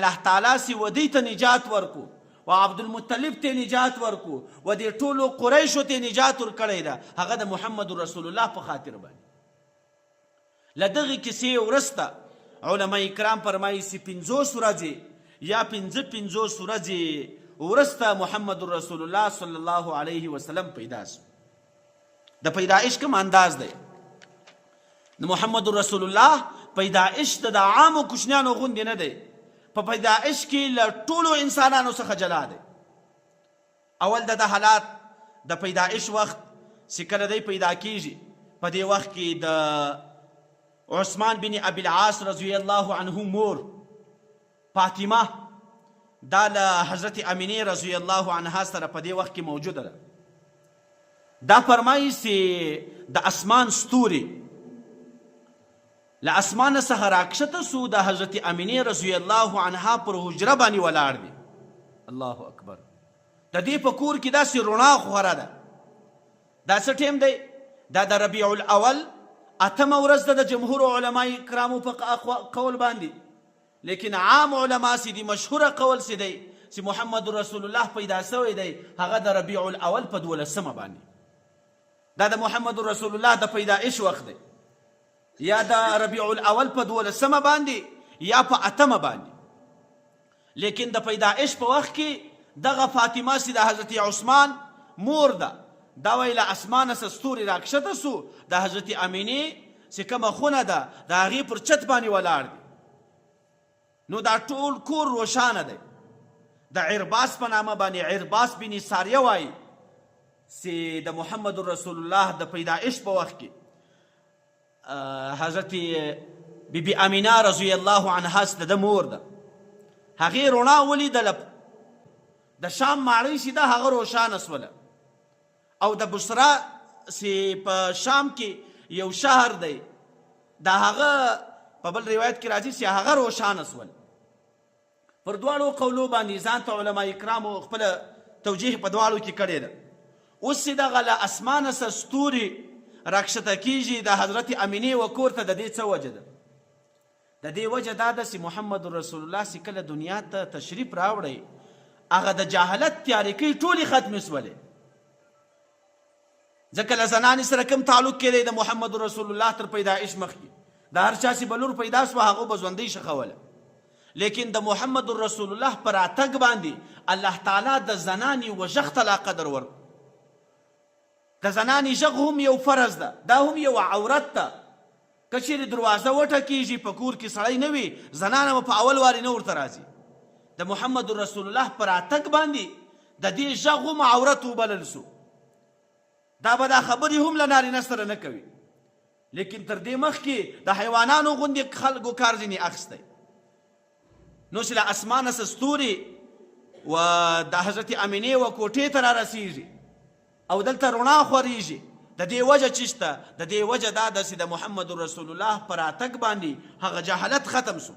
الله تعالی سی ودی ته نجات ورکو و عبدالمطلب ته نجات ورکو و دې ټولو قریشو ته نجات ورکړی ده هغه د محمد رسول الله په خاطر باندې. له دغې کیسې وروسته علما کرام فرمایي چې 50 ورځې یا 55 ورځې وروسته محمد رسول الله صلی الله علیه وسلم پیدا سو. د پیدایش کوم انداز دی د محمد رسول الله پیدایش د عامو کوچنیانو غوندې نه دی. په پیدایش کې له ټولو انسانانو څخه جلا دی. اول د حالات د پیدایش وخت چې کله دی پیدا کیږي په دې وخت کې د عثمان بن ابي العاص رضی الله عنه مور فاطمه دا له حضرت امینه رضی الله عنها سره په دې وخت کې موجوده ده. دا فرمایي چې د اسمان ستوري له اسمانه څخه راکښته سو د حضرت امینه رضی الله عنها پر حجره باندې ولاړ دي. الله اکبر. د دې په کور کې داسې رڼا خوره ده. دا څه ټیم دی؟ دا د ربیع الاول 8مه ورځ ده د جمهور علمای کرامو په قول باندې. لیکن عام علما چې دي مشهوره قول چې دی چې محمد رسول الله پیدا سوی دی هغه د ربیع الاول په 12مه باندې. دا د محمد رسول الله د پیدایش وخت دی، یا د ربیع الاول په 12مه باندې یا په 8مه باندې. لیکن د پیدایش په وخت کې دغه فاطمه چې د حضرت عثمان مور ده دا وی له اسمانه څه ستوري راکښته سو د حضرت امینې چې کومه خونه ده د هغې پر چت باندې ولاړ دي. نو دا ټول کور روښانه دی. د عرباس په نامه باندې عرباس بن ساریه وایي چې د محمد رسول الله د پیدایش په وخت کې حضرت بیبي امینه رضی الله عنها چې د مور ده هغې رڼا ولیدله. د شام ماڼۍ چې ده هغه روښانه سوله، او د بصره چې په شام کې یو شهر دی د هغه په بل روایت کې راځي چې هغه روښانه سول. پر دواړو قولو باندې ځان ته علما کرامو خپله توجیه په دواړو کې کړې ده. اوس چې دغه له اسمانه څه ستوري راکښته کیږي د حضرت امینې و کور ته د دې څه وجه ده؟ د دې وجه دا ده چې محمد رسول الله چې کله دنیا ته تشریف راوړی هغه د جهالت تیاریکۍ ټولې ختمې سولې. ځکه له زنانې سره کوم تعلق کېدی د محمد رسول الله تر پیدایش مخکې د هر چا چې بلور پیدا سوه هغه به ژوندۍ شخوله. لیکن د محمد رسول الله پر راتګ باندې الله تعالی د زنانې وژغ ته لا قدر ورکړو. د زنانې ژغ هم یو فرض ده، دا هم یو عورت ده. که چیرې دروازه وټکېږي په کور کې سړی نه وي زنانه به په اول وارې نه ورته راځي. د محمد رسول الله پر راتګ باندې د دې ژغ هم عورت وبلل سو. دا به دا خبرې هم له نارینه سره نه کوي. لیکن تر دې مخکې د حیوانانو غوندې خلکو کار ځینې اخیستی. نو چې له اسمانه څه ستوري و د حضرت امینې و کوټې ته رارسېږي او دلته رڼا خورېږي، د دې وجه چې شته د دې وجه دا ده چې د محمد رسول الله په راتګ باندې هغه جهالت ختم سو.